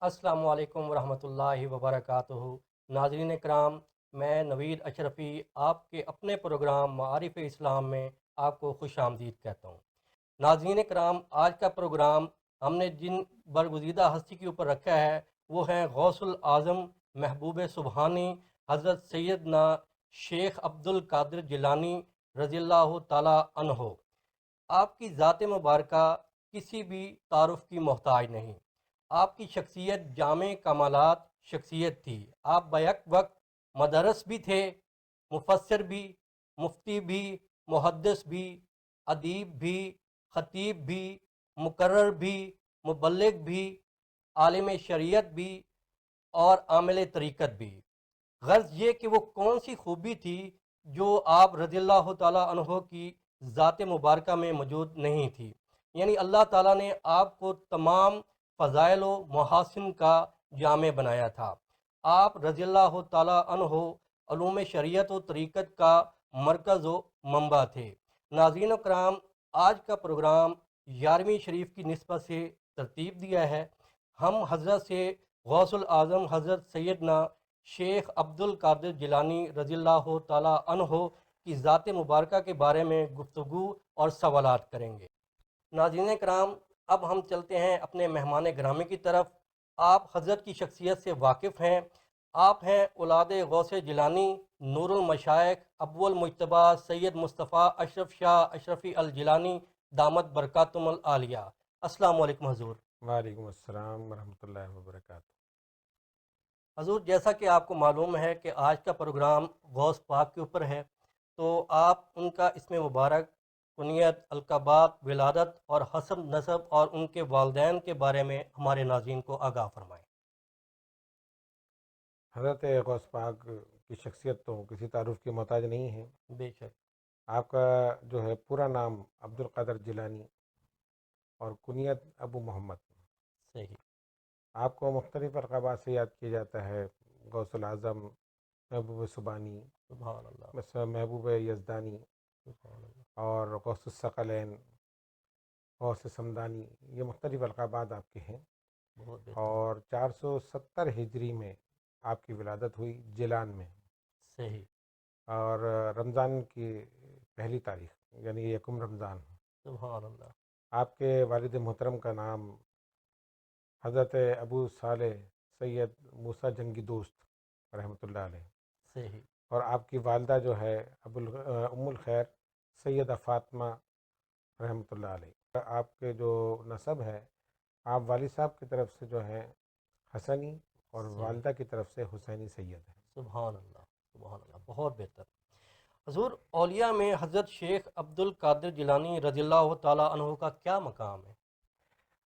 السلام علیکم ورحمۃ اللہ وبرکاتہ۔ ناظرین کرام، میں نوید اشرفی آپ کے اپنے پروگرام معارف اسلام میں آپ کو خوش آمدید کہتا ہوں۔ ناظرین کرام، آج کا پروگرام ہم نے جن برگزیدہ ہستی کے اوپر رکھا ہے وہ ہیں غوث العظم محبوب سبحانی حضرت سیدنا شیخ عبد القادر جیلانی رضی اللہ تعالی عنہ۔ آپ کی ذات مبارکہ کسی بھی تعارف کی محتاج نہیں۔ آپ کی شخصیت جامع کمالات شخصیت تھی۔ آپ بیک وقت مدرس بھی تھے، مفسر بھی، مفتی بھی، محدث بھی، ادیب بھی، خطیب بھی، مقرر بھی، مبلغ بھی، عالم شریعت بھی اور عامل طریقت بھی۔ غرض یہ کہ وہ کون سی خوبی تھی جو آپ رضی اللہ تعالیٰ عنہ کی ذات مبارکہ میں موجود نہیں تھی۔ یعنی اللہ تعالیٰ نے آپ کو تمام فضائل و محاسن کا جامع بنایا تھا۔ آپ رضی اللہ تعالیٰ عنہ علوم شریعت و طریقت کا مرکز و منبع تھے۔ ناظرین کرام، آج کا پروگرام 11ویں شریف کی نسبت سے ترتیب دیا ہے۔ ہم حضرت سے غوث العظم حضرت سیدنا شیخ عبد القادر جیلانی رضی اللہ تعالیٰ عنہ کی ذات مبارکہ کے بارے میں گفتگو اور سوالات کریں گے۔ ناظرین کرام، اب ہم چلتے ہیں اپنے مہمان گرامی کی طرف۔ آپ حضرت کی شخصیت سے واقف ہیں۔ آپ ہیں اولاد غوث جیلانی، نور المشائخ، ابو المجتبیٰ سید مصطفیٰ اشرف شاہ اشرفی الجیلانی دامت برکاتہم العالیہ۔ السلام علیکم حضور۔ وعلیکم السلام ورحمۃ اللہ وبرکاتہ۔ حضور، جیسا کہ آپ کو معلوم ہے کہ آج کا پروگرام غوث پاک کے اوپر ہے، تو آپ ان کا اسم مبارک، کنیت، القابات، ولادت اور حسب نسب اور ان کے والدین کے بارے میں ہمارے ناظرین کو آگاہ فرمائیں۔ حضرت غوث پاک کی شخصیت تو کسی تعارف کی محتاج نہیں ہے۔ بے شک۔ آپ کا جو ہے پورا نام عبد القادر جیلانی اور کنیت ابو محمد۔ صحیح۔ آپ کو مختلف القابات سے یاد کیا جاتا ہے: غوث العظم، محبوب سبحانی، سبحان اللہ۔ محبوب یزدانی، سبحان اللہ۔ اور غوث الثقلین، غوث سمدانی۔ یہ مختلف القابات آپ کے ہیں۔ بہت بہتر۔ اور 470 ہجری میں آپ کی ولادت ہوئی جیلان میں، صحیح۔ اور رمضان کی پہلی تاریخ یعنی یکم رمضان۔ سبحان اللہ۔ آپ کے والد محترم کا نام حضرت ابو صالح سید موسیٰ جنگی دوست رحمۃ اللہ علیہ، صحیح۔ اور آپ کی والدہ جو ہے ام الخیر سیدہ فاطمہ رحمۃ اللہ علیہ۔ آپ کے جو نسب ہے، آپ والد صاحب کی طرف سے جو ہے حسنی اور صحیح۔ والدہ کی طرف سے حسینی سید ہے۔ سبحان اللہ۔ سبحان اللہ، بہت بہتر۔ حضور، اولیاء میں حضرت شیخ عبد القادر جیلانی رضی اللہ تعالیٰ عنہ کا کیا مقام ہے؟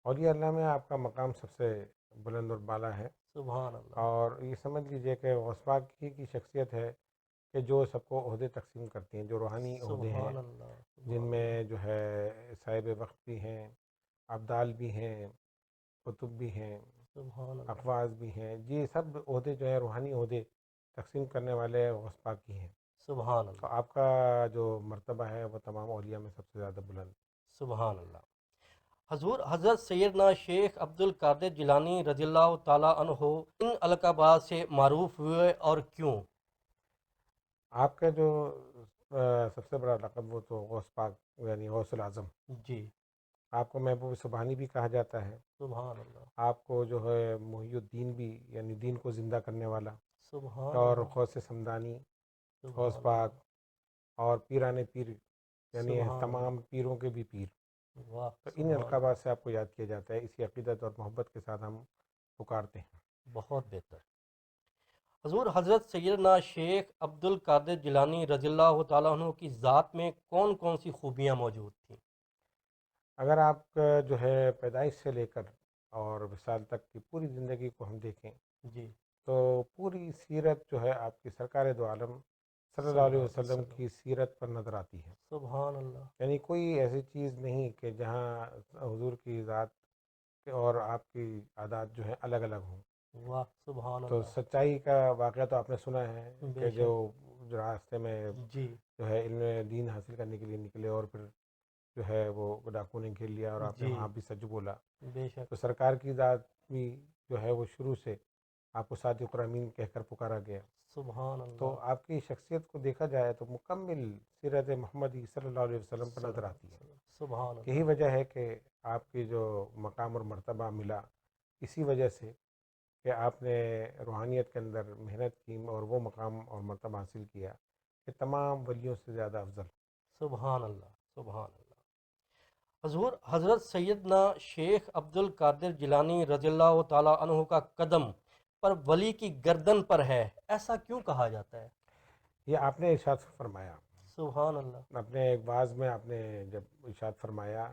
اولیاء اللہ میں آپ کا مقام سب سے بلند اور بالا ہے، سبحان اللہ۔ اور یہ سمجھ لیجئے کہ غوث پاک کی شخصیت ہے کہ جو سب کو عہدے تقسیم کرتی ہیں، جو روحانی عہدے ہیں، سبحان اللہ۔ جن سبحان میں اللہ۔ جو ہے صاحب وقت بھی ہیں، ابدال بھی ہیں، قطب بھی ہیں، سبحان اللہ۔ افواز بھی ہیں۔ یہ سب عہدے جو ہیں روحانی عہدے تقسیم کرنے والے غوث پاک کی ہیں۔ سبحان تو اللہ۔ آپ کا جو مرتبہ ہے وہ تمام اولیاء میں سب سے زیادہ بلند۔ سبحان اللہ۔ حضور، حضرت سیدنا شیخ عبد القادر جیلانی رضی اللہ تعالیٰ عنہ ان القابات سے معروف ہوئے اور کیوں؟ آپ کا جو سب سے بڑا لقب وہ تو غوث پاک یعنی غوث العظم۔ جی۔ آپ کو محبوب سبحانی بھی کہا جاتا ہے۔ سبحان اللہ۔ آپ کو جو ہے محی الدین بھی، یعنی دین کو زندہ کرنے والا، سبحان اور اللہ۔ غوث سمدانی، غوث سبحان پاک، اللہ۔ اور پیران پیر، یعنی سبحان تمام اللہ۔ پیروں کے بھی پیر۔ واہ، تو ان سبحان القابات اللہ۔ سے آپ کو یاد کیا جاتا ہے، اسی عقیدت اور محبت کے ساتھ ہم پکارتے ہیں۔ بہت بہتر۔ حضور، حضرت سیدنا شیخ عبد القادر جیلانی رضی اللہ تعالیٰ عنہ کی ذات میں کون کون سی خوبیاں موجود تھیں؟ اگر آپ کا جو ہے پیدائش سے لے کر اور وصال تک کی پوری زندگی کو ہم دیکھیں جی۔ تو پوری سیرت جو ہے آپ کی سرکار دو عالم صلی صلی اللہ اللہ علیہ علیہ وسلم وسلم۔ کی سیرت پر نظر آتی ہے۔ سبحان اللہ۔ یعنی کوئی ایسی چیز نہیں کہ جہاں حضور کی ذات اور آپ کی عادات جو ہیں الگ الگ ہوں۔ واہ، سبحان تو اللہ۔ سچائی کا واقعہ تو آپ نے سنا ہے بے کہ جو شک۔ راستے میں جی۔ جو ہے علم دین حاصل کرنے کے لیے نکلے، اور پھر جو ہے وہ ڈاکو نے گھیر لیا اور آپ نے جی۔ وہاں بھی سچ بولا۔ بے شک۔ تو سرکار کی ذات بھی جو ہے وہ شروع سے آپ کو صادق الامین کہہ کر پکارا گیا. سبحان تو اللہ. آپ کی شخصیت کو دیکھا جائے تو مکمل سیرت محمدی صلی اللہ علیہ وسلم پر نظر آتی ہے. سبحان یہی اللہ. وجہ ہے کہ آپ کی جو مقام اور مرتبہ ملا اسی وجہ سے کہ آپ نے روحانیت کے اندر محنت کی اور وہ مقام اور مرتبہ حاصل کیا کہ تمام ولیوں سے زیادہ افضل. سبحان اللہ. سبحان اللہ. حضور حضرت سیدنا شیخ عبد القادر جیلانی رضی اللہ تعالیٰ عنہ کا قدم پر ولی کی گردن پر ہے، ایسا کیوں کہا جاتا ہے؟ یہ آپ نے ارشاد فرمایا سبحان اللہ. اپنے ایک واعظ میں. آپ نے جب ارشاد فرمایا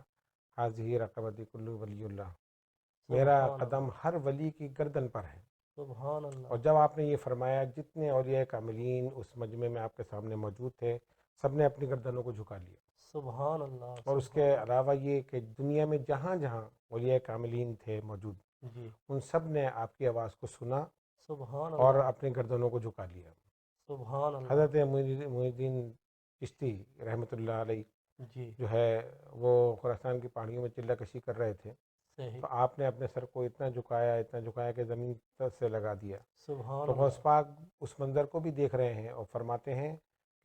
حاضی رقبتی کلو ولی اللہ، میرا سبحان قدم اللہ. ہر ولی کی گردن پر ہے. سبحان اور اللہ. جب آپ نے یہ فرمایا جتنے اولیاء کاملین اس مجمع میں آپ کے سامنے موجود تھے سب نے اپنی گردنوں کو جھکا لیا. سبحان اللہ. اور اس کے سبحان اللہ. علاوہ یہ کہ دنیا میں جہاں جہاں اولیاء کاملین تھے موجود جی. ان سب نے آپ کی آواز کو سنا سبحان اور اللہ. اپنی گردنوں کو جھکا لیا. سبحان اللہ. حضرت محی الدین چشتی رحمۃ اللہ علیہ جی. جو ہے وہ خراسان کی پہاڑیوں میں چلہ کشی کر رہے تھے صحیح. تو آپ نے اپنے سر کو اتنا جھکایا کہ زمین سے لگا دیا. سبحان تو غوث اللہ. پاک اس منظر کو بھی دیکھ رہے ہیں اور فرماتے ہیں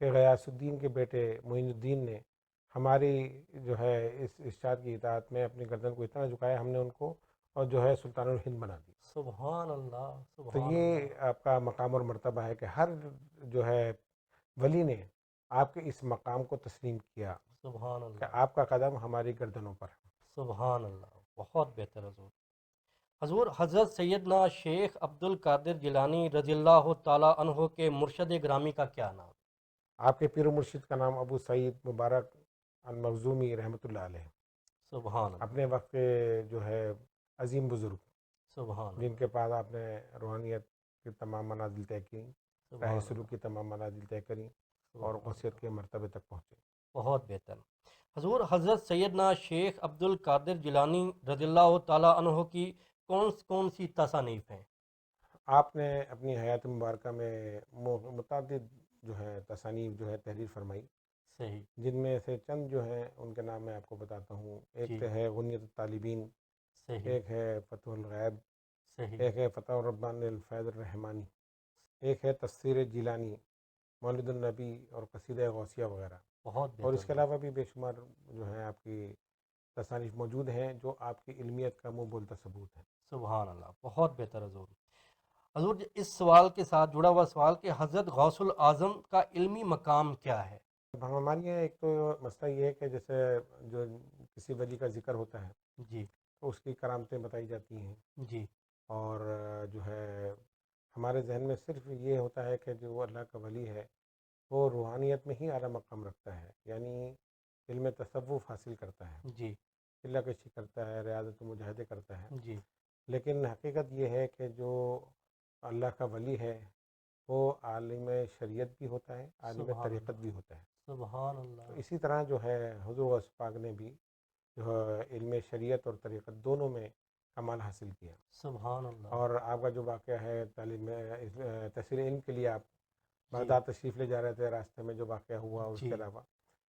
کہ غیاث الدین کے بیٹے معین الدین نے ہماری جو ہے اس ارشاد کی اطاعت میں اپنی گردن کو اتنا جھکایا ہم نے ان کو اور جو ہے سلطان الہند بنا دی. سبحان اللہ. تو سبحان اللہ. یہ آپ کا مقام اور مرتبہ ہے کہ ہر جو ہے ولی نے آپ کے اس مقام کو تسلیم کیا سبحان کہ اللہ. آپ کا قدم ہماری گردنوں پر ہے. سبحان اللہ. بہت بہتر حضور. حضور حضرت سیدنا شیخ عبد القادر جیلانی رضی اللہ تعالیٰ عنہ کے مرشد گرامی کا کیا نام؟ آپ کے پیر و مرشد کا نام ابو سعید مبارک المخزومی رحمۃ اللہ علیہ. سبحان اللہ. اپنے وقت کے جو ہے عظیم بزرگ سبحان جن اللہ. کے پاس آپ نے روحانیت کی تمام منازل طے کی، راہ سبحان سلوک اللہ. کی تمام منازل طے کریں اور سبحان غوثیت اللہ. کے مرتبے تک پہنچے. بہت بہتر. حضور حضرت سیدنا شیخ عبد القادر جیلانی رضی اللہ تعالیٰ عنہ کی کون سی تصانیف ہیں؟ آپ نے اپنی حیات مبارکہ میں متعدد جو ہے تصانیف جو ہے تحریر فرمائی، صحیح. جن میں سے چند جو ہیں ان کے نام میں آپ کو بتاتا ہوں. ایک جی. تو ہے غنیت الطالبین، صحیح. ایک ہے فتح الغیب، صحیح. ایک ہے فتح الربان الفیض الرحمانی، ایک ہے تفسیر جیلانی، مولد النبی اور قصیدہ غوثیہ وغیرہ. بہت اور بہتر اس کے حضور. علاوہ بھی بے شمار جو ہے آپ کی تصانیف موجود ہیں جو آپ کی علمیت کا منہ بولتا ثبوت ہے. سبحان اللہ. بہت بہتر حضور. حضور اس سوال کے ساتھ جڑا ہوا سوال کہ حضرت غوث العظم کا علمی مقام کیا ہے؟ ہماری یہاں ایک تو مسئلہ یہ ہے کہ جیسے جو کسی ولی کا ذکر ہوتا ہے جی. تو اس کی کرامتیں بتائی جاتی ہیں جی. اور جو ہے ہمارے ذہن میں صرف یہ ہوتا ہے کہ جو اللہ کا ولی ہے وہ روحانیت میں ہی اعلیٰ مقام رکھتا ہے، یعنی علم تصوف حاصل کرتا ہے، جی. چلہ کشی کرتا ہے، ریاضت و مجاہدے کرتا ہے. جی. لیکن حقیقت یہ ہے کہ جو اللہ کا ولی ہے وہ عالم شریعت بھی ہوتا ہے، عالم سبحان طریقت اللہ. بھی ہوتا ہے. سبحان تو اللہ. اسی طرح جو ہے حضور غوث پاک نے بھی جو ہے علم شریعت اور طریقت دونوں میں کمال حاصل کیا. سبحان اللہ. اور آپ کا جو واقعہ ہے تعلیم تحصیل علم کے لیے آپ جی. بغداد تشریف لے جا رہے تھے، راستے میں جو واقعہ ہوا اس جی. کے علاوہ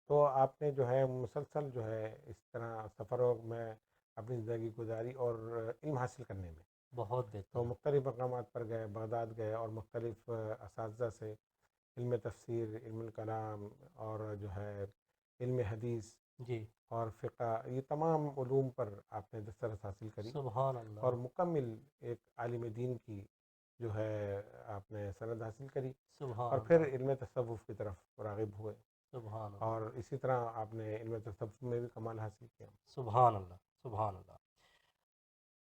تو آپ نے جو ہے مسلسل جو ہے اس طرح سفروں میں اپنی زندگی گزاری اور علم حاصل کرنے میں. بہت تو بہتر. مختلف مقامات پر گئے، بغداد گئے اور مختلف اساتذہ سے علم تفسیر، علم الکلام اور جو ہے علم حدیث جی. اور فقہ، یہ تمام علوم پر آپ نے دسترس حاصل کری سبحان اور اللہ. مکمل ایک عالم دین کی جو ہے آپ نے سند حاصل کری سبحان اور پھر اللہ. علم تصوف کی طرف راغب ہوئے سبحان اور اللہ. اسی طرح آپ نے علم تصوف میں بھی کمال حاصل کیا. سبحان اللہ. سبحان اللہ.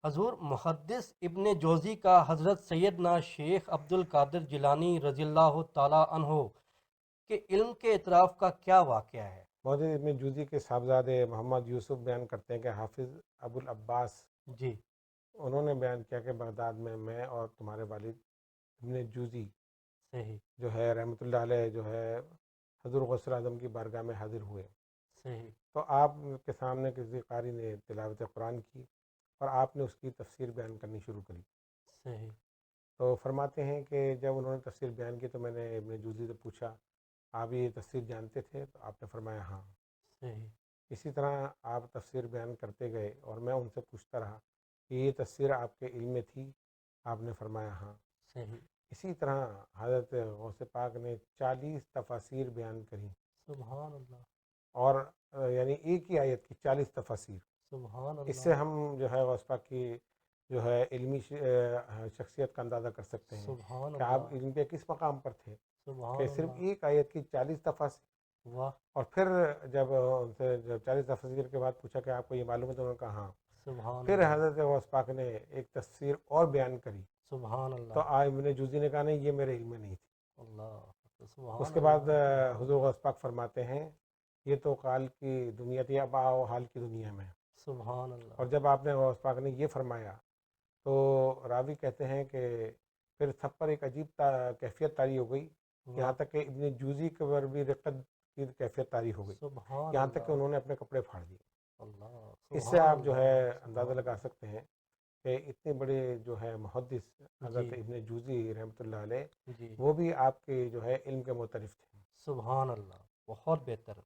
حضور محدث ابن جوزی کا حضرت سیدنا شیخ عبد القادر جیلانی رضی اللہ تعالیٰ عنہ کے علم کے اعتراف کا کیا واقعہ ہے؟ موجود ابن جوزی کے صاحبزادے محمد یوسف بیان کرتے ہیں کہ حافظ ابو العباس جی. انہوں نے بیان کیا کہ بغداد میں اور تمہارے والد ابن جوزی صحیح. جو ہے رحمۃ اللہ علیہ جو ہے حضور غوث اعظم کی بارگاہ میں حاضر ہوئے. صحیح. تو آپ کے سامنے کسی قاری نے تلاوت قرآن کی اور آپ نے اس کی تفسیر بیان کرنی شروع کری. صحیح. تو فرماتے ہیں کہ جب انہوں نے تفسیر بیان کی تو میں نے ابن جوزی سے پوچھا آپ یہ تفسیر جانتے تھے؟ تو آپ نے فرمایا ہاں. صحیح. اسی طرح آپ تفسیر بیان کرتے گئے اور میں ان سے پوچھتا رہا کہ یہ تفسیر آپ کے علم میں تھی؟ آپ نے فرمایا ہاں۔ صحیح، اسی طرح حضرت غوث پاک نے 40 تفاسیر بیان کریں، سبحان اللہ، اور یعنی ایک ہی آیت کی 40 تفاسیر۔ سبحان اس سے اللہ، ہم جو ہے غوث پاک کی جو ہے علمی شخصیت کا اندازہ کر سکتے ہیں سبحان کہ آپ اللہ، علم پہ کس مقام پر تھے، کہ سبحان صرف اللہ، ایک آیت کی 40 تفاسیر۔ واہ، اور پھر جب ان سے جب 40 تفسیر کے بعد پوچھا کہ آپ کو یہ معلوم ہے، تو انہوں نے کہا ہاں۔ سبحان پھر اللہ، حضرت غوث پاک نے ایک تفسیر اور بیان کری، سبحان تو اللہ، ابن جوزی نے کہا نہیں، یہ میرے علم میں نہیں تھی۔ اللہ، اس سبحان کے بعد اللہ، سبحان حضور اللہ، غوث پاک فرماتے ہیں یہ تو قال کی دنیا تھی، اب آؤ حال کی دنیا میں۔ سبحان اور اللہ، جب آپ نے غوث پاک نے یہ فرمایا تو راوی کہتے ہیں کہ پھر سب پر ایک عجیب کیفیت طاری ہو گئی، یہاں واہ، تک کہ ابن جوزی کے پر بھی رقت کی کیفیت طاری ہو گئی، سبحان یہاں تک کہ اللہ، انہوں نے اپنے کپڑے پھاڑ دیے۔ اللہ، اس سے سبحان آپ جو ہے اللہ، اندازہ سبحان لگا اللہ، سکتے ہیں کہ اتنے بڑے جو ہے محدث جی، حضرت ابن جوزی رحمۃ اللہ علیہ، جی، وہ بھی آپ کے جو ہے علم کے معترف تھے۔ سبحان اللہ، بہت بہتر۔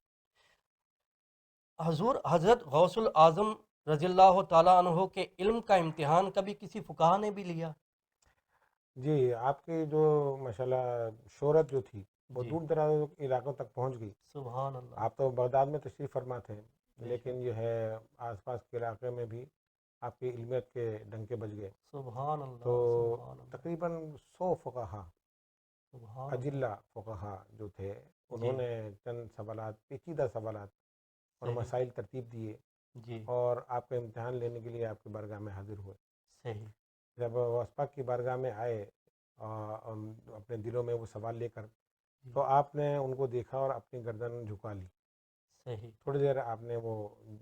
حضور حضرت غوث العظم رضی اللہ تعالیٰ عنہ کے علم کا امتحان کبھی کسی فقہ نے بھی لیا؟ جی، آپ کی جو ماشاءاللہ شہرت جو تھی وہ جی، دور دراز علاقوں تک پہنچ گئی۔ سبحان اللہ، آپ تو بغداد میں تشریف فرما تھے، بے لیکن شک، جو ہے آس پاس کے علاقے میں بھی آپ کی علمیت کے ڈنکے بج گئے۔ سبحان تو اللہ، سبحان اللہ، تقریباً 100 فقہا، سبحان اللہ، اجلہ فقہا جو تھے، انہوں جی، نے چند سوالات، پیچیدہ سوالات اور صحیح، مسائل ترتیب دیے، جی، اور آپ کا امتحان لینے کے لیے آپ کی بارگاہ میں حاضر ہوئے۔ صحیح، جب غوث پاک کی بارگاہ میں آئے اپنے دلوں میں وہ سوال لے کر، جی، تو آپ نے ان کو دیکھا اور اپنی گردن جھکا لی۔ صحیح، تھوڑی دیر آپ نے وہ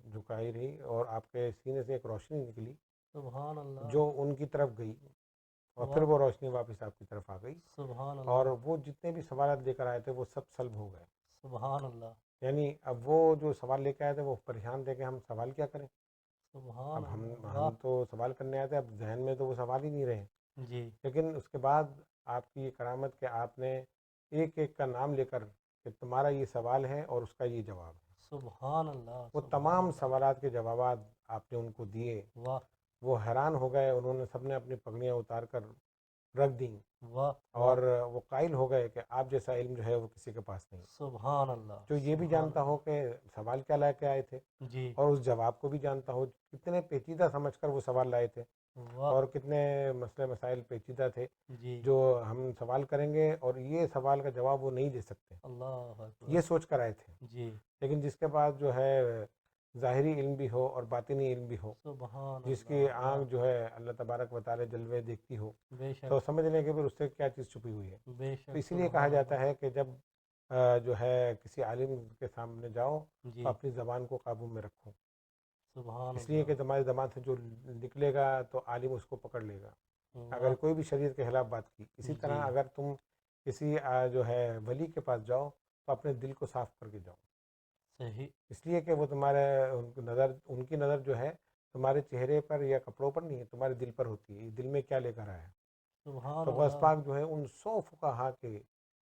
جھکائی رہی، اور آپ کے سینے سے ایک روشنی نکلی سبحان اللہ، جو ان کی طرف گئی، اور پھر واہ، وہ روشنی واپس آپ کی طرف آ گئی، سبحان اور اللہ، وہ جتنے بھی سوالات لے کر آئے تھے وہ سب سلب ہو گئے۔ سبحان اللہ، یعنی اب وہ جو سوال لے کے آئے تھے وہ پریشان تھے کہ ہم سوال کیا کریں، سبحان اب ہم اللہ، واہ، ہم تو سوال کرنے آئے تھے، اب ذہن میں تو وہ سوال ہی نہیں رہے۔ جی، لیکن اس کے بعد آپ کی یہ کرامت کہ آپ نے ایک ایک کا نام لے کر کہ تمہارا یہ سوال ہے اور اس کا یہ جواب ہے، سبحان اللہ، وہ سبحان تمام اللہ، سوالات کے جوابات آپ نے ان کو دیے۔ واہ، وہ حیران ہو گئے، انہوں نے سب نے اپنی پگڑیاں اتار کر رکھ دیں، واہ، اور واہ، وہ قائل ہو گئے کہ آپ جیسا علم جو ہے وہ کسی کے پاس نہیں، سبحان اللہ، جو یہ بھی سبحان جانتا ہو اللہ، کہ سوال کیا لائے کے آئے تھے، جی، اور اس جواب کو بھی جانتا ہو، کتنے پیچیدہ سمجھ کر وہ سوال لائے تھے، واہ، اور کتنے مسئلے مسائل پیچیدہ تھے جی، جو ہم سوال کریں گے اور یہ سوال کا جواب وہ نہیں دے سکتے، اللہ یہ اکبر، سوچ کر آئے تھے۔ جی، لیکن جس کے پاس جو ہے ظاہری علم بھی ہو اور باطنی علم بھی ہو، سبحان جس اللہ، کی واہ، آنکھ جو ہے اللہ تبارک و تعالی جلوے دیکھتی ہو، بے تو شک، سمجھ لیں کہ پھر اس سے کیا چیز چھپی ہوئی ہے۔ بے تو شک، اسی لیے کہا سبحان جاتا اللہ، ہے کہ جب جو ہے کسی عالم کے سامنے جاؤ تو جی، اپنی زبان کو قابو میں رکھو، سبحان اس لیے اللہ، کہ تمہاری زبان سے جو نکلے گا تو عالم اس کو پکڑ لے گا، اگر واہ، کوئی بھی شریعت کے خلاف بات کی۔ اسی جی، طرح اگر تم کسی جو ہے ولی کے پاس جاؤ تو اپنے دل کو صاف کر کے جاؤ، صحیح، اس لیے کہ وہ تمہارے ان کی نظر جو ہے تمہارے چہرے پر یا کپڑوں پر نہیں ہے، تمہارے دل پر ہوتی ہے، دل میں کیا لے کر آیا ہے۔ سبحان تو غوث اللہ، پاک جو ہے ان 100 فقہا کے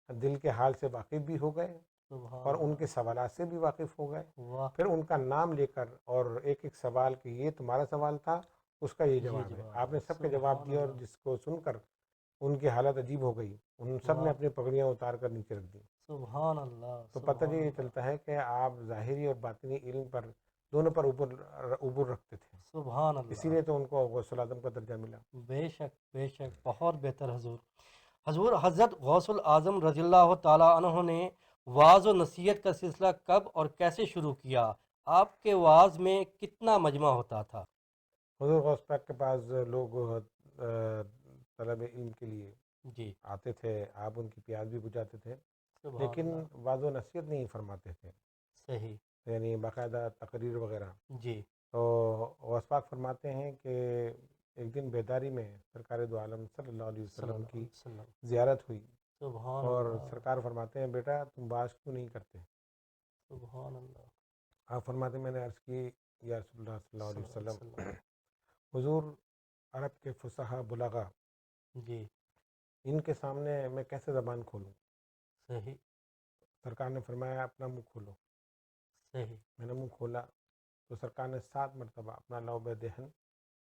دل کے حال سے واقف بھی ہو گئے، سبحان اور ان اللہ، کے سوالات سے بھی واقف ہو گئے، واہ، پھر ان کا نام لے کر اور ایک ایک سوال کہ یہ تمہارا سوال تھا، اس کا یہ یہ جواب ہے، جواب آپ ہے، نے سب کے جواب سبحان دیے، اور اللہ، جس کو سن کر ان کی حالت عجیب ہو گئی، ان سب نے واہ، اپنی پگڑیاں اتار کر نیچے رکھ دی۔ سبحان اللہ، تو پتہ سبحان یہ اللہ، چلتا ہے کہ آپ ظاہری اور باطنی علم پر دونوں پر عبور رکھتے تھے، سبحان اسی اللہ، لیے تو ان کو غوث العظم کا درجہ ملا۔ بے شک، بے شک، بہت بہتر حضور۔ حضور حضرت غوث العظم رضی اللہ تعالیٰ عنہ نے وعظ و نصیحت کا سلسلہ کب اور کیسے شروع کیا؟ آپ کے وعظ میں کتنا مجمع ہوتا تھا؟ حضور غوث پاک کے پاس لوگ طلب علم کے لیے جی، آتے تھے، آپ ان کی پیاس بھی بجھاتے تھے، سبحان لیکن اللہ، وعظ و نصیحت نہیں فرماتے تھے، صحیح، یعنی باقاعدہ تقریر وغیرہ۔ جی، تو غوث پاک فرماتے ہیں کہ ایک دن بیداری میں سرکار دو عالم صلی اللہ علیہ صلی وسلم اللہ کی علیہ وسلم، زیارت ہوئی، سبحان اور اللہ، سرکار فرماتے ہیں بیٹا تم باز کیوں نہیں کرتے؟ سبحان اللہ، آپ فرماتے ہیں میں نے عرض کی یا رسول اللہ صلی اللہ صلی علیہ اللہ علیہ وسلم، وسلم، حضور عرب کے فصحا بلغا، جی، ان کے سامنے میں کیسے زبان کھولوں؟ صحیح، سرکار نے فرمایا اپنا منہ کھولو۔ صحیح، میں نے منہ کھولا تو سرکار نے 7 مرتبہ اپنا لعب دہن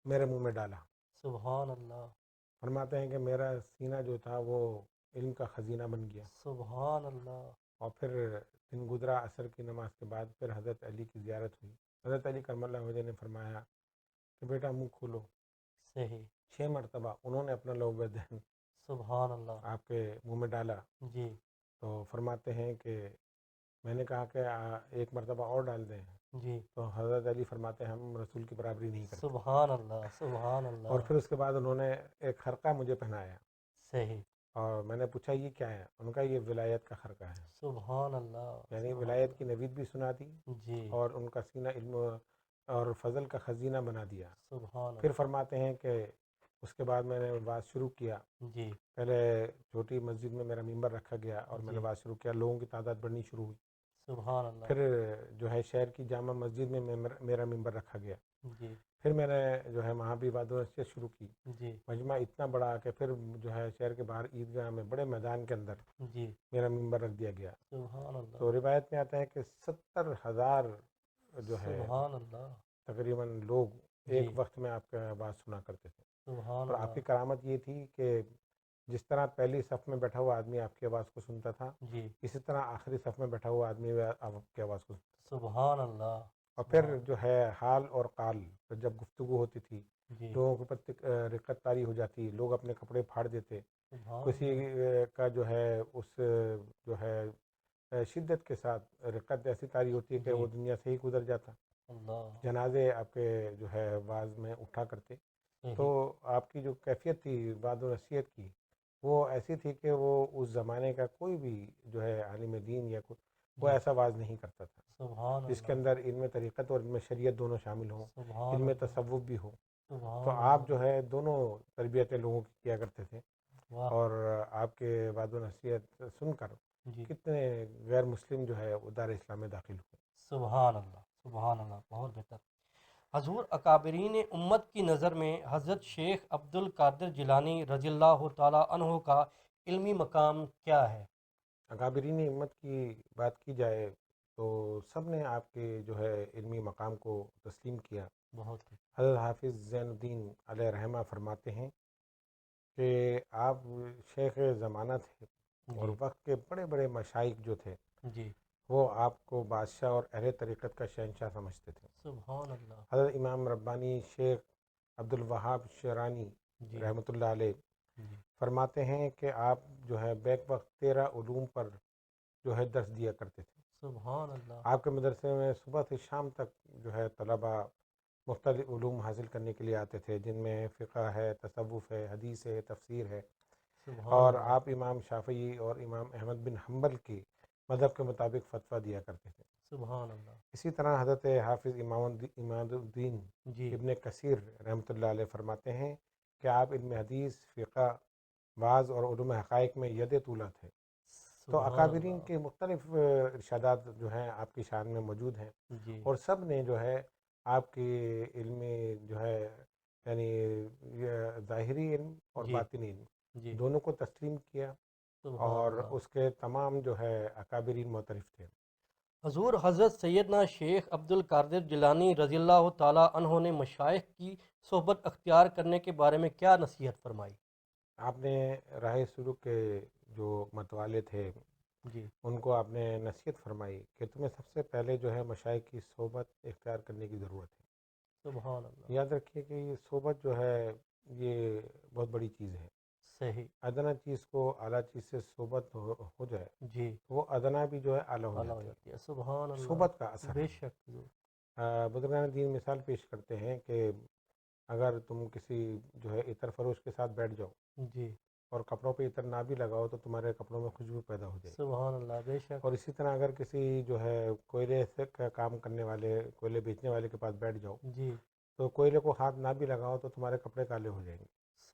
میرے منہ میں ڈالا۔ سبحان اللہ، فرماتے ہیں کہ میرا سینہ جو تھا وہ علم کا خزینہ بن گیا، سبحان اللہ، اور پھر دن گزرا، عصر کی نماز کے بعد پھر حضرت علی کی زیارت ہوئی۔ حضرت علی کرم اللہ وجہ نے فرمایا کہ بیٹا منہ کھولو۔ صحیح، 6 مرتبہ انہوں نے اپنا لعب دہن سبحان اللہ، آپ کے منہ میں ڈالا، جی، تو فرماتے ہیں کہ میں نے کہا کہ 1 مرتبہ اور ڈال دیں، جی، تو حضرت علی فرماتے ہیں ہم رسول کی برابری نہیں کرتے۔ سبحان اللہ، سبحان اور اللہ، پھر اس کے بعد انہوں نے ایک خرقہ مجھے پہنایا، صحیح، اور میں نے پوچھا یہ کیا ہے؟ ان کا یہ ولایت کا خرقہ ہے، سبحان اللہ، یعنی سبحان ولایت کی اللہ، نوید بھی سنا دی، جی، اور ان کا سینہ علم اور فضل کا خزینہ بنا دیا۔ سبحان پھر اللہ، فرماتے ہیں کہ اس کے بعد میں نے بات شروع کیا۔ جی، پہلے چھوٹی مسجد میں میرا ممبر رکھا گیا اور میں نے جی، بات شروع کیا، لوگوں کی تعداد بڑھنی شروع ہوئی۔ سبحان اللہ، پھر جو ہے شہر کی جامع مسجد میں میرا ممبر رکھا گیا۔ جی، پھر میں نے جو ہے وہاں بھی بات و نصیحت شروع کی۔ جی، مجمع اتنا بڑا کہ پھر جو ہے شہر کے باہر عیدگاہ میں بڑے میدان کے اندر جی، میرا ممبر رکھ دیا گیا۔ سبحان اللہ، تو روایت میں آتا ہے کہ 70,000 جو ہے سبحان اللہ، تقریباً لوگ جی، ایک وقت میں آپ کا بات سنا کرتے تھے۔ سبحان اور آپ کی اللہ، کرامت یہ تھی کہ جس طرح پہلی صف میں بیٹھا ہوا آدمی آپ کی آواز کو سنتا تھا، جی، اسی طرح آخری صف میں بیٹھا ہوا آدمی بھی آپ کی آواز کو سنتا تھا۔ سبحان اللہ، اور پھر سبحان، جو ہے حال اور قال، پھر جب گفتگو ہوتی تھی، جی، لوگوں کے اوپر رقت طاری ہو جاتی، لوگ اپنے کپڑے پھاڑ دیتے، سبحان کسی اللہ، کا جو ہے اس جو ہے شدت کے ساتھ رقت ایسی طاری ہوتی ہے کہ جی، وہ دنیا سے ہی گزر جاتا۔ اللہ، جنازے آپ کے جو ہے بعض میں اٹھا کرتے، تو صحیح، آپ کی جو کیفیت تھی وعد و نصیحت کی، وہ ایسی تھی کہ وہ اس زمانے کا کوئی بھی جو ہے عالم دین یا وہ جی، ایسا واز نہیں کرتا تھا سبحان جس کے اللہ، اندر علم طریقت اور علم شریعت دونوں شامل ہوں، سبحان علم اللہ، تصوف بھی ہو۔ تو سبحان آپ اللہ، جو ہے دونوں تربیتیں لوگوں کی کیا کرتے تھے، واہ، اور آپ کے وعد و نصیحت سن کر جی، کتنے غیر مسلم جو ہے وہ دار اسلام میں داخل ہوئے۔ سبحان اللہ، سبحان اللہ، بہت بہتر۔ حضور اکابرین امت کی نظر میں حضرت شیخ عبد القادر جیلانی رضی اللہ تعالیٰ عنہ کا علمی مقام کیا ہے؟ اکابرین امت کی بات کی جائے تو سب نے آپ کے جو ہے علمی مقام کو تسلیم کیا۔ بہت، حضرت حافظ زین الدین علیہ رحمہ فرماتے ہیں کہ آپ شیخ زمانہ تھے، اور جی، وقت کے بڑے بڑے مشائخ جو تھے جی، وہ آپ کو بادشاہ اور اہل طریقت کا شہنشاہ سمجھتے تھے۔ سبحان اللہ، حضرت امام ربانی شیخ عبد الوہاب شیرانی جی، رحمۃ اللہ علیہ جی، فرماتے ہیں کہ آپ جو ہے بیک وقت 13 علوم پر جو ہے درس دیا کرتے تھے۔ سبحان اللہ، آپ کے مدرسے میں صبح سے شام تک جو ہے طلبہ مختلف علوم حاصل کرنے کے لیے آتے تھے، جن میں فقہ ہے، تصوف ہے، حدیث ہے، تفسیر ہے، سبحان اور اللہ، آپ امام شافعی اور امام احمد بن حنبل کی مذہب کے مطابق فتویٰ دیا کرتے تھے۔ سبحان اللہ، اسی طرح حضرت حافظ امام الدین جی، ابن کثیر رحمۃ اللہ علیہ فرماتے ہیں کہ آپ علم حدیث، فقہ، بعض اور علوم حقائق میں ید طولہ تھے۔ تو سبحان اکابرین اللہ، کے مختلف ارشادات جو ہیں آپ کی شان میں موجود ہیں، جی، اور سب نے جو ہے آپ کی علم جو ہے یعنی یہ ظاہری علم اور جی، باطنی علم جی، دونوں کو تسلیم کیا، سبحان اور اللہ۔ اس کے تمام جو ہے اکابرین معترف تھے۔ حضور حضرت سیدنا شیخ عبد القادر جیلانی رضی اللہ تعالیٰ عنہ نے مشائخ کی صحبت اختیار کرنے کے بارے میں کیا نصیحت فرمائی؟ آپ نے راہ سلوک کے جو متوالے تھے جی، ان کو آپ نے نصیحت فرمائی کہ تمہیں سب سے پہلے جو ہے مشائخ کی صحبت اختیار کرنے کی ضرورت ہے۔ سبحان اللہ، یاد رکھیے کہ یہ صحبت جو ہے یہ بہت بڑی چیز ہے۔ صحیح، ادنا چیز کو اعلیٰ چیز سے صحبت ہو جائے جی، تو وہ ادنا بھی جو ہے اعلیٰ ہو اعلیٰ ہو جاتی جاتی ہے، سبحان ہے۔ اللہ، صحبت کا اثر بے ہے۔ شک حضور، بزرگان دین مثال پیش کرتے ہیں کہ اگر تم کسی جو ہے عطر فروش کے ساتھ بیٹھ جاؤ جی، اور کپڑوں پہ عطر نہ بھی لگاؤ تو تمہارے کپڑوں میں خوشبو پیدا ہو جائے گی۔ سبحان اللہ، بے شک، اور اسی طرح اگر کسی جو ہے کوئلے سے کا کام کرنے والے، کوئلے بیچنے والے کے پاس بیٹھ جاؤ جی، تو کوئلے کو ہاتھ نہ بھی لگاؤ تو تمہارے کپڑے کالے ہو جائیں گے۔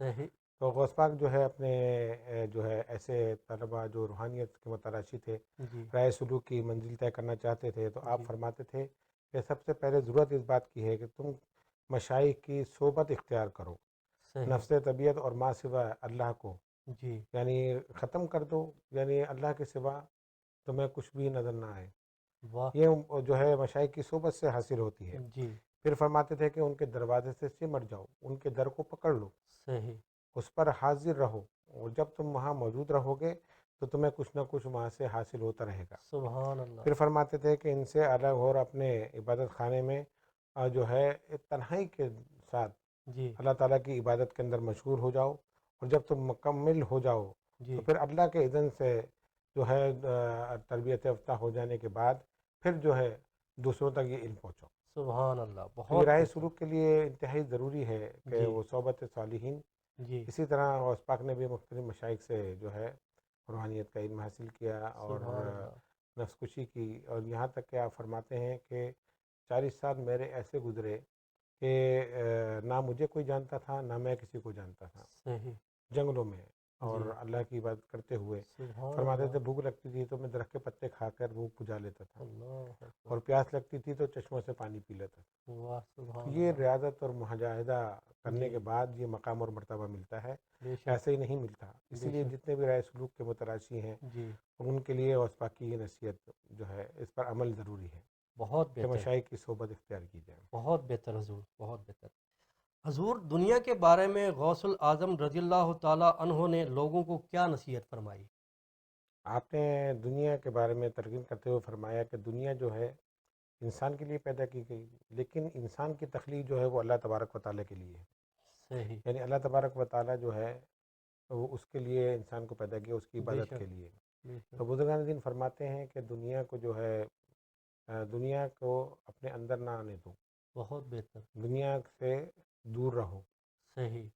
صحیح، تو غوث پاک جو ہے اپنے جو ہے ایسے طلبہ جو روحانیت کے متلاشی تھے، جی، رائے سلوک کی منزل طے کرنا چاہتے تھے، تو آپ جی، فرماتے تھے کہ سب سے پہلے ضرورت اس بات کی ہے کہ تم مشائخ کی صحبت اختیار کرو، صحیح، نفس طبیعت اور ما سوا اللہ کو جی، یعنی ختم کر دو، یعنی اللہ کے سوا تمہیں کچھ بھی نظر نہ آئے۔ واہ، یہ جو ہے مشائخ کی صحبت سے حاصل ہوتی ہے۔ جی، پھر فرماتے تھے کہ ان کے دروازے سے سمٹ جاؤ، ان کے در کو پکڑ لو، صحیح، اس پر حاضر رہو، اور جب تم وہاں موجود رہو گے تو تمہیں کچھ نہ کچھ وہاں سے حاصل ہوتا رہے گا۔ سبحان اللہ، پھر فرماتے تھے کہ ان سے الگ ہو اور اپنے عبادت خانے میں جو ہے تنہائی کے ساتھ جی، اللہ تعالیٰ کی عبادت کے اندر مشغول ہو جاؤ، اور جب تم مکمل ہو جاؤ تو جی، پھر اللہ کے اذن سے جو ہے تربیت یافتہ ہو جانے کے بعد پھر جو ہے دوسروں تک یہ علم پہنچاؤ۔ سبحان اللہ، تو یہ بہت راہ بہتر، سلوک کے لیے انتہائی ضروری ہے کہ جی، وہ صحبت صالحین۔ جی، اسی طرح غوث پاک نے بھی مختلف مشائق سے جو ہے روحانیت کا علم حاصل کیا اور سبحان اللہ، نفس کشی کی، اور یہاں تک کہ آپ فرماتے ہیں کہ 40 سال میرے ایسے گزرے کہ نہ مجھے کوئی جانتا تھا نہ میں کسی کو جانتا تھا، صحیح، جنگلوں میں اور جی، اللہ کی عبادت کرتے ہوئے۔ سبحان فرماتے اللہ، تھے بھوک لگتی تھی تو میں درخت کے پتے کھا کر بھوک بجھا لیتا تھا، اللہ اکبر، اور پیاس لگتی تھی تو چشموں سے پانی پی لیتا تھا۔ واہ، تو سبحان یہ اللہ، ریاضت اور مجاہدہ کرنے جی، کے بعد یہ مقام اور مرتبہ ملتا ہے، بے شک، ایسے ہی نہیں ملتا۔ اسی بے لیے شک، جتنے بھی رائے سلوک کے متلاشی ہیں جی، ان کے لیے غوث پاک کی یہ نصیحت جو ہے اس پر عمل ضروری ہے بہت کہ بہتر، مشائخ کی صحبت اختیار کی جائے۔ بہت بہتر حضور، بہت بہتر حضور، دنیا کے بارے میں غوث العظم رضی اللہ تعالیٰ عنہ نے لوگوں کو کیا نصیحت فرمائی؟ آپ نے دنیا کے بارے میں ترغیب کرتے ہوئے فرمایا کہ دنیا جو ہے انسان کے لیے پیدا کی گئی، لیکن انسان کی تخلیق جو ہے وہ اللہ تبارک و تعالیٰ کے لیے ہے، صحیح، یعنی اللہ تبارک و تعالیٰ جو ہے وہ اس کے لیے انسان کو پیدا کیا، اس کی بے عبادت شک، کے لیے۔ بے تو شک، بزرگان دین فرماتے ہیں کہ دنیا کو جو ہے دنیا کو اپنے اندر نہ آنے دو، بہت بہتر، دنیا سے دور رہو۔ صحیح،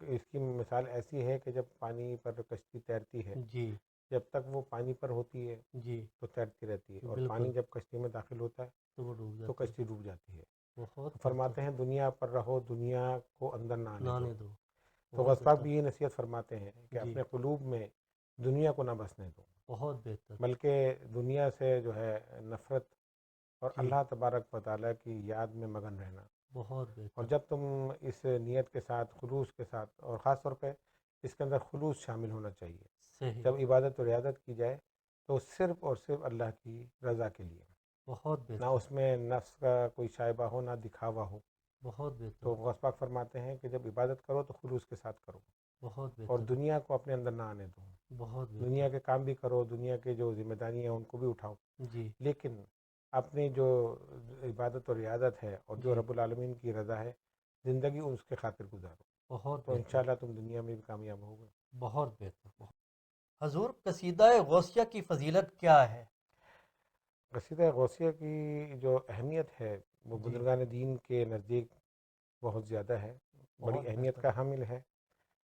اس کی مثال ایسی ہے کہ جب پانی پر کشتی تیرتی ہے، جی، جب تک وہ پانی پر ہوتی ہے جی، تو تیرتی رہتی ہے، اور بالکل، پانی جب کشتی میں داخل ہوتا ہے تو وہ ڈوب تو جاتی ہے، کشتی ڈوب جاتی ہے۔ بہت تو بہتر، فرماتے ہیں دنیا پر رہو، دنیا کو اندر نہ آنے دو۔ نانے دو، تو بہت غوث پاک بہتر، بھی یہ نصیحت فرماتے ہیں کہ جی، اپنے قلوب میں دنیا کو نہ بسنے دو، بہت بہتر، بلکہ دنیا سے جو ہے نفرت اور جی، اللہ تبارک و تعالیٰ کی یاد میں مگن رہنا۔ بہت اور بہتر، جب تم اس نیت کے ساتھ، خلوص کے ساتھ، اور خاص طور پہ اس کے اندر خلوص شامل ہونا چاہیے، صحیح، جب عبادت و ریاضت کی جائے تو صرف اور صرف اللہ کی رضا کے لیے، بہت نہ بہتر، اس میں نفس کا کوئی شائبہ ہو، نہ دکھاوا ہو۔ بہت بہتر، تو غوث پاک فرماتے ہیں کہ جب عبادت کرو تو خلوص کے ساتھ کرو، بہت اور بہتر، دنیا کو اپنے اندر نہ آنے دو۔ بہت بہتر، دنیا کے کام بھی کرو، دنیا کے جو ذمہ داری ہیں ان کو بھی اٹھاؤ، جی، لیکن اپنی جو عبادت و ریاضت ہے اور جو جی، رب العالمین کی رضا ہے، زندگی اس کے خاطر گزارو، بہت تو بہتر، انشاءاللہ تم دنیا میں بھی کامیاب ہوگے۔ بہت بہتر، حضور، قصیدہ غوثیہ کی فضیلت کیا ہے؟ قصیدہ غوثیہ کی جو اہمیت ہے وہ جی، بزرگان دین کے نزدیک بہت زیادہ ہے، بڑی بہت اہمیت بہتر، کا حامل ہے۔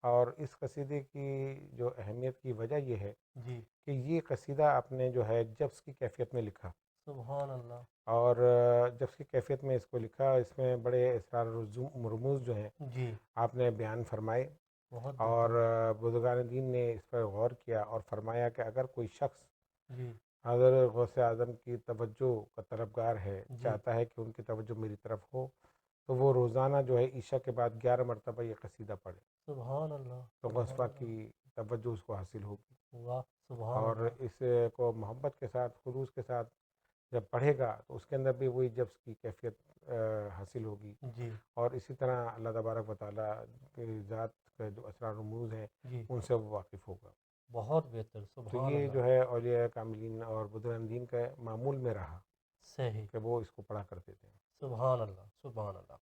اور اس قصیدے کی جو اہمیت کی وجہ یہ ہے جی، کہ یہ قصیدہ آپ نے جو ہے جبس کی کیفیت میں لکھا، سبحان اللہ، اور جبس کی کیفیت میں اس کو لکھا، اس میں بڑے اسرار و رموز جو ہیں جی، آپ نے بیان فرمائے، بہت اور بہتر، بزرگان دین نے اس پر غور کیا اور فرمایا کہ اگر کوئی شخص جی، حضرت غوث اعظم کی توجہ کا طلبگار ہے، جی، چاہتا ہے کہ ان کی توجہ میری طرف ہو، تو وہ روزانہ جو ہے عشاء کے بعد 11 مرتبہ یہ قصیدہ پڑھے، سبحان اللہ، تو غوث سبحان پاک اللہ، کی توجہ اس کو حاصل ہوگی، واہ، سبحان اور اللہ، اس کو محبت کے ساتھ، خلوص کے ساتھ جب پڑھے گا تو اس کے اندر بھی وہی جبس کی کیفیت حاصل ہوگی، جی، اور اسی طرح اللہ تبارک و تعالیٰ کی ذات کے جو اسرار رموز ہیں جی، ان سے وہ واقف ہوگا۔ بہت بہتر، تو سبحان یہ اللہ، جو ہے اولیاء کاملین اور بزرگان دین کا معمول میں رہا صحیح، کہ وہ اس کو پڑھا کرتے تھے۔ سبحان اللہ، سبحان اللہ،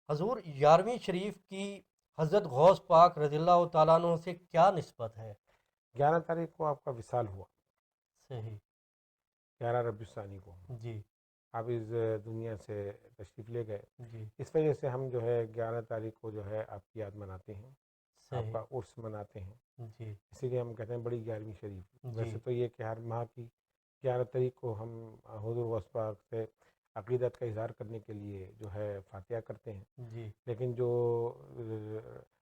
حضور، 11ویں شریف کی حضرت غوث پاک رضی اللہ تعالیٰ عنہ سے کیا نسبت ہے؟ 11 تاریخ کو آپ کا وصال ہوا، صحیح، 11 ربیع الثانی کو جی، آپ اس دنیا سے تشریف لے گئے۔ جی، اس وجہ سے ہم جو ہے 11 تاریخ کو جو ہے آپ کی یاد مناتے ہیں، آپ صحیح، کا عرس مناتے ہیں، جی، اسی لیے ہم کہتے ہیں بڑی 11ویں شریف۔ جی، ویسے تو یہ کہ ہر ماہ کی 11 تاریخ کو ہم حضور غوث پاک سے عقیدت کا اظہار کرنے کے لیے جو ہے فاتحہ کرتے ہیں، جی، لیکن جو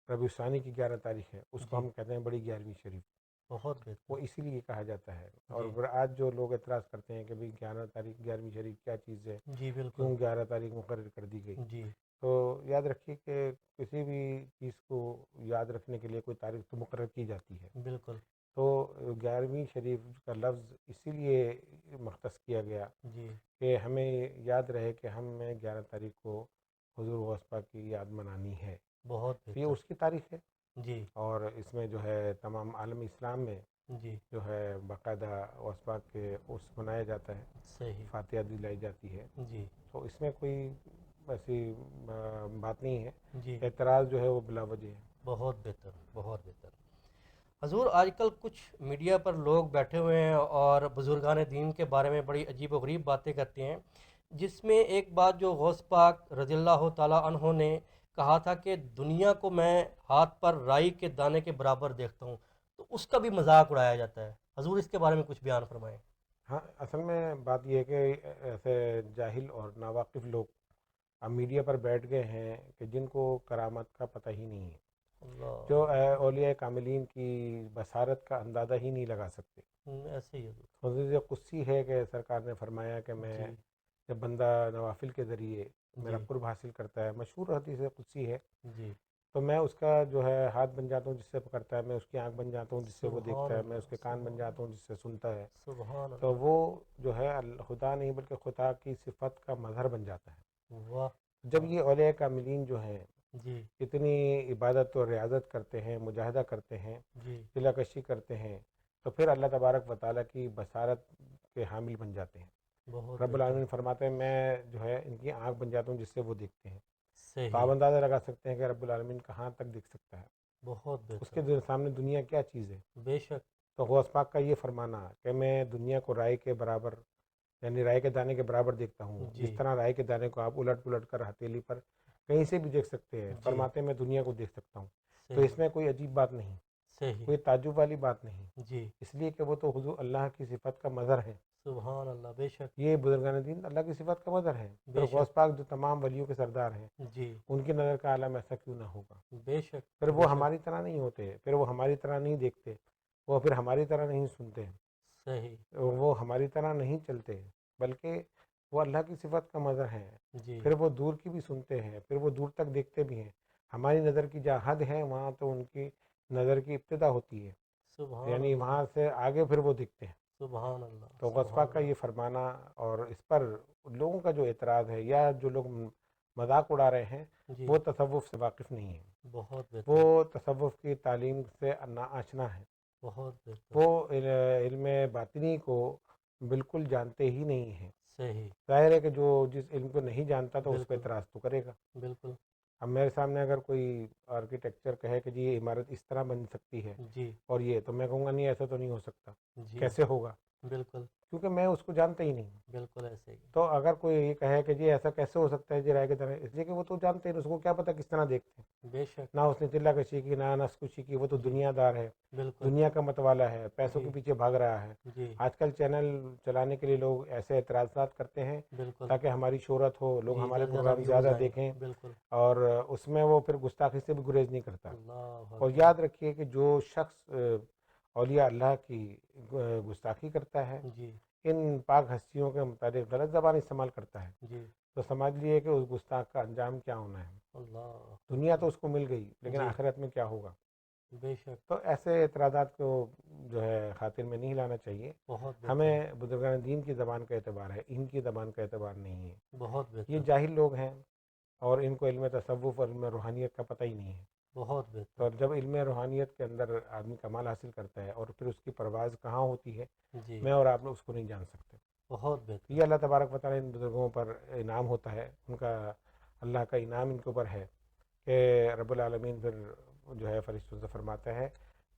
ربیع الثانی کی 11 تاریخ ہے اس کو جی، ہم کہتے ہیں بڑی 11ویں شریف، بہت بہتر، وہ اسی لیے کہا جاتا ہے۔ اور جی، پھر آج جو لوگ اعتراض کرتے ہیں کہ بھئی 11 تاریخ 11ویں شریف کیا چیز ہے، جی، بالکل، کیوں 11 تاریخ مقرر کر دی گئی، جی، تو یاد رکھیے کہ کسی بھی چیز کو یاد رکھنے کے لیے کوئی تاریخ تو مقرر کی جاتی ہے، بالکل، تو 11ویں شریف کا لفظ اسی لیے مختص کیا گیا جی کہ ہمیں یاد رہے کہ ہمیں 11 تاریخ کو حضور غوث پاک کی یاد منانی ہے. بہت تو یہ بہتر. اس کی تاریخ ہے، جی اور اس میں جو ہے تمام عالم اسلام میں جی جو ہے باقاعدہ غوث پاک کے عرس منایا جاتا ہے، صحیح. فاتحہ دلائی جاتی ہے. جی تو اس میں کوئی ایسی بات نہیں ہے. جی اعتراض جو ہے وہ بلا وجہ ہے. بہت بہتر بہت بہتر. حضور آج کل کچھ میڈیا پر لوگ بیٹھے ہوئے ہیں اور بزرگان دین کے بارے میں بڑی عجیب و غریب باتیں کرتے ہیں، جس میں ایک بات جو غوث پاک رضی اللہ تعالیٰ عنہ نے کہا تھا کہ دنیا کو میں ہاتھ پر رائی کے دانے کے برابر دیکھتا ہوں، تو اس کا بھی مذاق اڑایا جاتا ہے. حضور اس کے بارے میں کچھ بیان فرمائیں. ہاں، اصل میں بات یہ ہے کہ ایسے جاہل اور ناواقف لوگ اب میڈیا پر بیٹھ گئے ہیں کہ جن کو کرامت کا پتہ ہی نہیں ہے، جو اللہ. اولیاء کاملین کی بصارت کا اندازہ ہی نہیں لگا سکتے. ایسے ہی حضور. حدیث قدسی ہے کہ سرکار نے فرمایا کہ میں جی جب بندہ نوافل کے ذریعے میرا جی قرب حاصل کرتا ہے، مشہور حدیث قدسی ہے، جی. تو میں اس کا جو ہے ہاتھ بن جاتا ہوں جس سے پکڑتا ہے، میں اس کی آنکھ بن جاتا ہوں جس سے وہ سبحان دیکھتا ہے، میں اس اللہ کے کان بن سبحان جاتا ہوں جس سے سنتا ہے. سبحان تو اللہ. وہ جو ہے خدا نہیں بلکہ خدا کی صفت کا مظہر بن جاتا ہے. واہ. جب واہ. یہ اولیاء کاملین جو ہیں جی اتنی عبادت اور ریاضت کرتے ہیں، مجاہدہ کرتے ہیں، جی دلہ کشی کرتے ہیں، تو پھر اللہ تبارک و تعالیٰ کی بصارت کے حامل بن جاتے ہیں. بہت رب بہتر. العالمین فرماتے ہیں میں جو ہے ان کی آنکھ بن جاتا ہوں جس سے وہ دیکھتے ہیں. تو آپ صحیح. اندازہ لگا سکتے ہیں کہ رب العالمین کہاں تک دیکھ سکتا ہے، بہت اس بہتر. کے سامنے دنیا کیا چیز ہے. بے شک. تو غوث پاک کا یہ فرمانا کہ میں دنیا کو رائے کے برابر، یعنی رائے کے دانے کے برابر دیکھتا ہوں، جس جی طرح رائے کے دانے کو آپ الٹ پلٹ کر ہتھیلی پر کہیں سے بھی دیکھ سکتے ہیں، جی. فرماتے ہیں میں دنیا کو دیکھ سکتا ہوں. تو صحیح اس میں کوئی عجیب بات نہیں، صحیح. کوئی تعجب والی بات نہیں، جی. اس لیے کہ وہ تو حضور اللہ کی صفت کا مظہر ہے. سبحان اللہ. بے شک. یہ بزرگان دین اللہ کی صفت کا مظہر ہے. پھر بے غوث شک. پاک جو تمام ولیوں کے سردار ہیں، جی. ان کی نظر کا عالم ایسا کیوں نہ ہوگا. بے شک. پھر بے وہ شک. ہماری طرح نہیں ہوتے، پھر وہ ہماری طرح نہیں دیکھتے، وہ پھر ہماری طرح نہیں سنتے، صحیح. وہ ہماری طرح نہیں چلتے، بلکہ وہ اللہ کی صفت کا مظہر ہیں. جی. پھر وہ دور کی بھی سنتے ہیں، پھر وہ دور تک دیکھتے بھی ہیں. ہماری نظر کی جہاں حد ہے وہاں تو ان کی نظر کی ابتدا ہوتی ہے، سبحان یعنی اللہ. وہاں سے آگے پھر وہ دیکھتے ہیں. سبحان اللہ. تو غوث سبحان پاک کا اللہ. یہ فرمانا اور اس پر لوگوں کا جو اعتراض ہے یا جو لوگ مذاق اڑا رہے ہیں، جی. وہ تصوف سے واقف نہیں ہیں، بہت بہتر. وہ تصوف کی تعلیم سے ناآشنا ہیں، بہت بہتر. وہ علم باطنی کو بالکل جانتے ہی نہیں ہیں. صحیح. ظاہر ہے کہ جو جس علم کو نہیں جانتا تو اس پہ بالکل اعتراض تو کرے گا. بالکل. اب میرے سامنے اگر کوئی آرکیٹیکچر کہے کہ جی یہ عمارت اس طرح بن سکتی ہے جی اور یہ، تو میں کہوں گا نہیں ایسا تو نہیں ہو سکتا. جی. کیسے ہوگا؟ بالکل کیونکہ میں اس کو جانتا ہی نہیں. بالکل ایسے ہی. تو اگر کوئی یہ کہے کہ جی ایسا کیسے ہو سکتا ہے جی رائے کے طرح، اس لیے کہ وہ تو جانتے ہیں، اس کو کیا پتہ کس طرح دیکھتے ہیں. بے شک. نہ اس نے تلہ کشی کی، نہ نفس کشی کی، وہ تو جی. دنیا دار ہے، بالکل. دنیا کا متوالا ہے، پیسوں کے جی پیچھے بھاگ رہا ہے. جی. آج کل چینل چلانے کے لیے لوگ ایسے اعتراضات کرتے ہیں بالکل. تاکہ ہماری شہرت ہو، لوگ جی ہمارے زیادہ پروگرام ویوز زیادہ آئیں. دیکھیں، بالکل. اور اس میں وہ پھر گستاخی سے بھی گریز نہیں کرتا. اللہ اور اکبر. یاد رکھیے کہ جو شخص اولیاء اللہ کی گستاخی کرتا ہے، جی ان پاک ہستیوں کے متعلق غلط زبان استعمال کرتا ہے، جی. تو سمجھ لیے کہ اس گستاخ کا انجام کیا ہونا ہے. اللہ دنیا تو اکبر. اس کو مل گئی لیکن جی. آخرت میں کیا ہوگا. بے شک. تو ایسے اعتراضات کو جو ہے خاطر میں نہیں لانا چاہیے. بہت بہتر. ہمیں بزرگان دین کی زبان کا اعتبار ہے، ان کی زبان کا اعتبار نہیں ہے. بہت یہ بہتر. جاہل لوگ ہیں اور ان کو علم تصوف اور علم روحانیت کا پتہ ہی نہیں ہے. بہت بہتر. تو جب علم روحانیت کے اندر آدمی کمال حاصل کرتا ہے اور پھر اس کی پرواز کہاں ہوتی ہے، جی. میں اور آپ لوگ اس کو نہیں جان سکتے. بہت بہتر. یہ اللہ تبارک و تعالیٰ ان بزرگوں پر انعام ہوتا ہے، ان کا اللہ کا انعام ان کے اوپر ہے کہ رب العالمین پھر جو ہے فرشتوں سے فرماتا ہے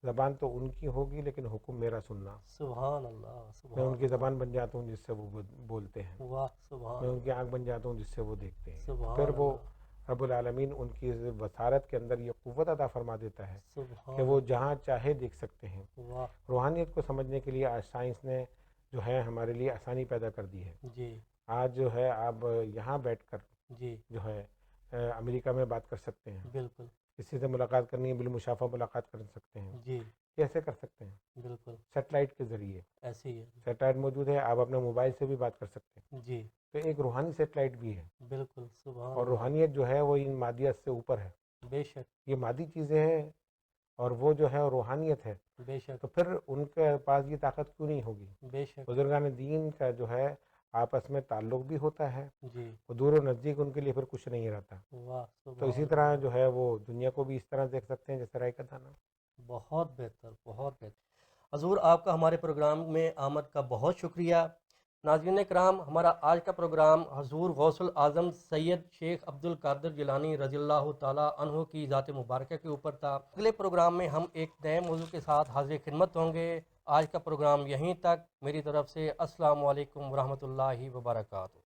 زبان تو ان کی ہوگی لیکن حکم میرا سننا. سبحان اللہ. میں ان سبحان کی اللہ. زبان بن جاتا ہوں جس سے وہ بولتے ہیں، واہ. سبحان میں ان کی اللہ. آنکھ بن جاتا ہوں جس سے وہ دیکھتے ہیں. تو پھر سبحان وہ اللہ. رب العالمین ان کی بصارت کے اندر یہ قوت عطا فرما دیتا ہے کہ سبحان وہ اللہ. جہاں چاہے دیکھ سکتے ہیں. واہ. روحانیت کو سمجھنے کے لیے آج سائنس نے جو ہے ہمارے لیے آسانی پیدا کر دی ہے. جی آج جو ہے آپ یہاں بیٹھ کر جی. جو ہے امریکہ میں بات کر سکتے ہیں، بالکل. کسی سے ملاقات کرنی ہے بالمشافہ ملاقات کر سکتے ہیں. جی کیسے کر سکتے ہیں؟ بالکل. سیٹلائٹ کے ذریعے. ایسے ہی ہے. سیٹلائٹ موجود ہے، آپ اپنے موبائل سے بھی بات کر سکتے ہیں. جی تو ایک روحانی سیٹلائٹ بھی ہے، بالکل. سبحان اور اللہ. روحانیت جو ہے وہ ان مادیت سے اوپر ہے. بے شک. یہ مادی چیزیں ہیں اور وہ جو ہے روحانیت ہے، بے شک تو پھر ان کے پاس یہ طاقت کیوں نہیں ہوگی؟ بے شک بزرگان دین کا جو ہے آپس میں تعلق بھی ہوتا ہے، جی وہ دور و نزدیک ان کے لیے پھر کچھ نہیں رہتا. واہ تو اسی سبحان طرح اللہ جو ہے وہ دنیا کو بھی اس طرح دیکھ سکتے ہیں جیسے رائی کا دانہ. بہت بہتر بہت بہتر حضور آپ کا ہمارے پروگرام میں آمد کا بہت شکریہ ناظرین کرام ہمارا آج کا پروگرام حضور غوث العظم سید شیخ عبد القادر جیلانی رضی اللہ تعالیٰ عنہ کی ذات مبارکہ کے اوپر تھا اگلے پروگرام میں ہم ایک نئے موضوع کے ساتھ حاضر خدمت ہوں گے آج کا پروگرام یہیں تک میری طرف سے السلام علیکم ورحمۃ اللہ وبرکاتہ